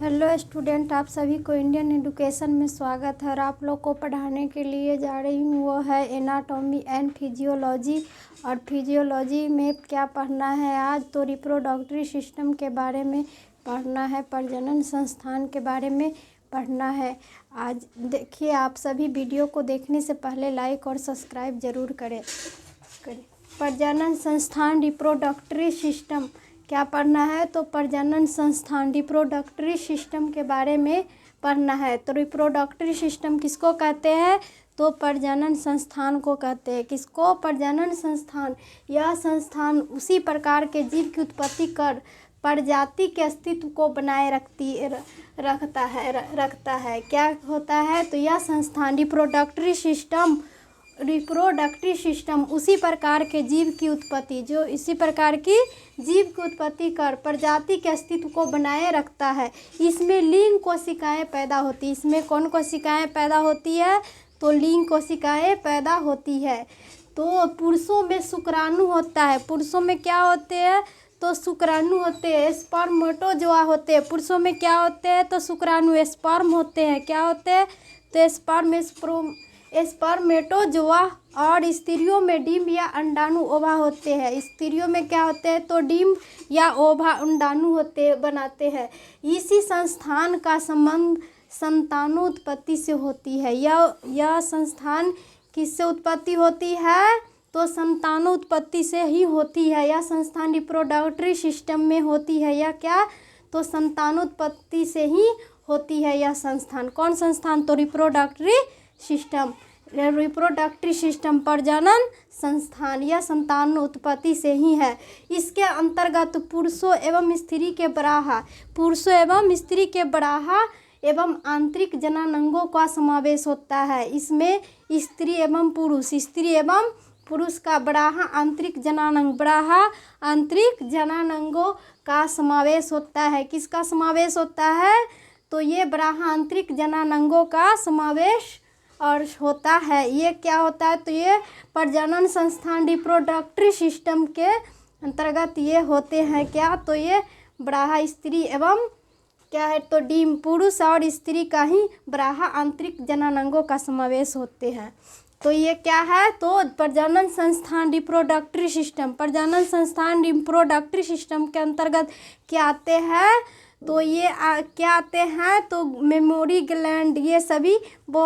Hello student, आप सभी को इंडियन एजुकेशन में स्वागत है। और आप लोग को पढ़ाने के लिए जा रही हूँ वो है एनाटॉमी एंड फिजियोलॉजी। और फिजियोलॉजी में क्या पढ़ना है आज, तो रिप्रोडक्टरी सिस्टम के बारे में पढ़ना है, प्रजनन संस्थान के बारे में पढ़ना है। आज देखिए, आप सभी वीडियो को देखने से पहले लाइक और सब्सक्राइब ज़रूर करें। प्रजनन संस्थान रिप्रोडक्टरी सिस्टम क्या पढ़ना है, तो प्रजनन संस्थान रिप्रोडक्टरी सिस्टम के बारे में पढ़ना है। तो रिप्रोडक्टरी सिस्टम किसको कहते हैं, तो प्रजनन संस्थान को कहते हैं। किसको, प्रजनन संस्थान। यह संस्थान उसी प्रकार के जीव की उत्पत्ति कर प्रजाति के अस्तित्व को बनाए रखता है। क्या होता है, तो यह संस्थान रिप्रोडक्टरी सिस्टम उसी प्रकार के जीव की उत्पत्ति कर प्रजाति के अस्तित्व को बनाए रखता है। इसमें लिंग कोशिकाएं पैदा होती है। इसमें कौन कोशिकाएं पैदा होती है, तो लिंग कोशिकाएं पैदा होती है। तो पुरुषों में शुक्राणु होता है। पुरुषों में क्या होते हैं, तो शुक्राणु होते हैं। स्पर्मेटोजोआ होते हैं। पुरुषों में क्या होते हैं, तो शुक्राणु स्पर्म होते हैं। क्या होते हैं, तो स्पर्मेटोजोआ। और स्त्रियों में डिम्ब या अंडाणु ओवा होते हैं। स्त्रियों में क्या होते हैं, तो डिम्ब या ओवा अंडाणु बनाते हैं। इसी संस्थान का संबंध संतानोत्पत्ति से होती है। यह संस्थान किससे उत्पत्ति होती है, तो संतानोत्पत्ति से ही होती है। यह संस्थान रिप्रोडक्टरी सिस्टम में होती है। यह क्या, तो संतानोत्पत्ति से ही होती है यह संस्थान। कौन संस्थान, तो रिप्रोडक्टरी सिस्टम प्रजनन संस्थान। यह संतान उत्पत्ति से ही है। इसके अंतर्गत पुरुषों एवं स्त्री के बराहा एवं आंतरिक जननांगों का समावेश होता है। इसमें स्त्री एवं पुरुष का बराहा आंतरिक जननांगों का समावेश होता है। किसका समावेश होता है, तो ये बराहा आंतरिक जननांगों का समावेश और होता है। ये क्या होता है, तो ये प्रजनन संस्थान रिप्रोडक्टरी सिस्टम के अंतर्गत ये होते हैं। क्या, तो ये बराहा स्त्री एवं क्या है, तो डिम्ब पुरुष और स्त्री का ही बराहा आंतरिक जननांगों का समावेश होते हैं। तो ये क्या है, तो प्रजनन संस्थान रिप्रोडक्टरी सिस्टम के अंतर्गत क्या आते हैं, तो ये क्या आते हैं, तो मेमोरी ग्लैंड, ये सभी वो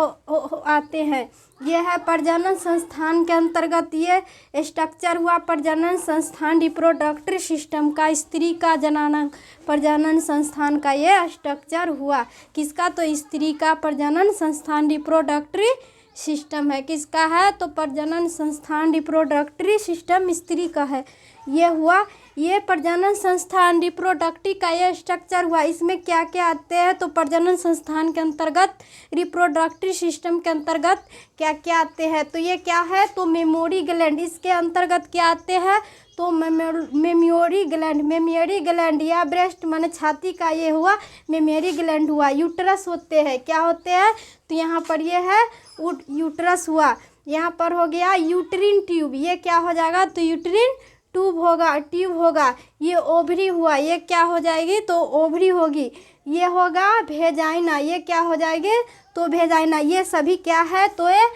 आते हैं। ये है प्रजनन संस्थान के अंतर्गत ये स्ट्रक्चर हुआ। प्रजनन संस्थान रिप्रोडक्टरी सिस्टम का स्त्री का जननांग प्रजनन संस्थान का ये स्ट्रक्चर हुआ। किसका, तो स्त्री का प्रजनन संस्थान रिप्रोडक्टरी सिस्टम है। किसका है, तो प्रजनन संस्थान रिप्रोडक्टरी सिस्टम स्त्री का है। ये हुआ, ये प्रजनन संस्थान रिप्रोडक्टरी का ये स्ट्रक्चर हुआ। इसमें क्या क्या आते हैं, तो प्रजनन संस्थान के अंतर्गत रिप्रोडक्टरी सिस्टम के अंतर्गत क्या क्या आते हैं, तो ये क्या है, तो मेमोरी ग्लैंड। इसके अंतर्गत क्या आते हैं, तो मेमोरी ग्लैंड या ब्रेस्ट माने छाती का ये हुआ मेमोरी ग्लैंड हुआ। यूट्रस होते हैं। क्या होते हैं, तो यहाँ पर ये है यूट्रस हुआ। यहाँ पर हो गया यूट्रिन ट्यूब। ये क्या हो जाएगा, तो यूट्रिन ट्यूब होगा। ये ओवरी हुआ। ये क्या हो जाएगी, तो ओवरी होगी। ये होगा वेजाइना। ये क्या हो जाएगी, तो वेजाइना। ये सभी क्या है, तो ये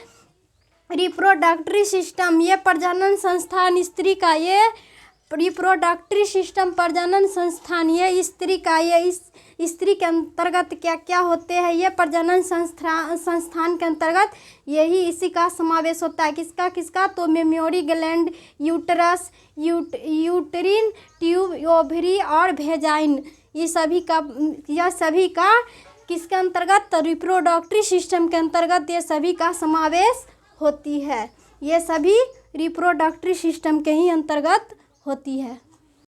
रिप्रोडक्टरी सिस्टम, ये प्रजनन संस्थान स्त्री का, ये रिप्रोडक्टरी सिस्टम प्रजनन संस्थान ये स्त्री का, ये इस स्त्री के अंतर्गत क्या क्या होते हैं, ये प्रजनन संस्थान के अंतर्गत यही इसी का समावेश होता है। किसका, तो memory gland, uterus, uterine tube, ovary और वेजाइन। ये सभी का किसके अंतर्गत, तो रिप्रोडक्टरी सिस्टम के अंतर्गत ये सभी का समावेश होती है। ये सभी रिप्रोडक्टरी सिस्टम के ही अंतर्गत होती है।